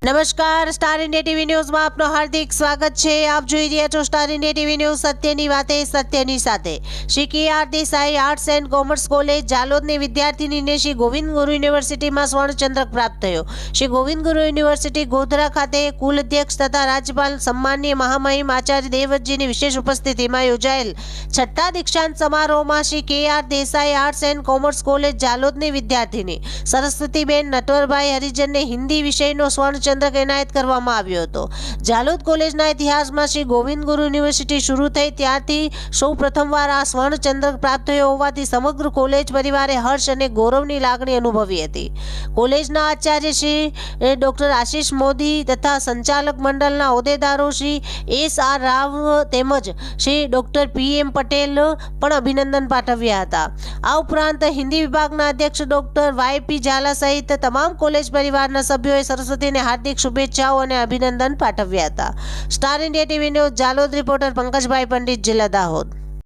નમસ્કાર, star India TV ન્યૂઝમાં આપનું હાર્દિક સ્વાગત છે। આપ જોઈ રહ્યા છો સ્ટાર ઇન્ડિયા ટીવી ન્યૂઝ, સત્યની વાતે સત્યની સાથે। Shri K R. Desai arts and commerce college જાલોદની વિદ્યાર્થીનીને શ્રી ગોવિંદ ગુરુ યુનિવર્સિટીમાં સ્વર્ણચંદ્રક પ્રાપ્ત થયો। શ્રી ગોવિંદ ગુરુ યુનિવર્સિટી ગોધરા ખાતે કુલ અધ્યક્ષ તથા રાજ્યપાલ સન્માનીય મહામહિમ આચાર્ય દેવવ્રતજીની વિશેષ ઉપસ્થિતિમાં યોજાયેલ છઠ્ઠા દીક્ષાંત સમારોહમાં Shri K R. Desai arts and commerce college જાલોદની વિદ્યાર્થીની સરસ્વતીબેન નટવરભાઈ હરિજનને હિન્દી વિષયનો સ્વર્ણચંદ્રક એનાયત કરવામાં આવ્યો હતો। જાલોદ કોલેજના ઇતિહાસમાં શ્રી ગોવિંદ ગુરુ યુનિવર્સિટી શરૂ થઈ ત્યારથી સૌ પ્રથમવાર આ સ્વર્ણચંદ્રક પ્રાપ્ત થયો હોવાથી સમગ્ર કોલેજ પરિવારે હર્ષ અને ગૌરવની લાગણી અનુભવી હતી। કોલેજના આચાર્ય શ્રી ડોક્ટર આશીષ મોદી તથા સંચાલક મંડળના હોદ્દેદારો શ્રી એસ.આર. રાવ તેમજ શ્રી ડોક્ટર પી.એમ. પટેલ પણ અભિનંદન પાઠવ્યા હતા। આ ઉપરાંત હિન્દી વિભાગના અધ્યક્ષ ડોક્ટર વાય.પી. ઝાલા સહિત તમામ કોલેજ પરિવારના સભ્યોએ સરસ્વતીને હાર્દિક શુભેચ્છાઓ અને અભિનંદન પાઠવ્યા હતા। Star India TV news Jhalod reporter Pankajbhai Pandit, જિલ્લા દાહોદ।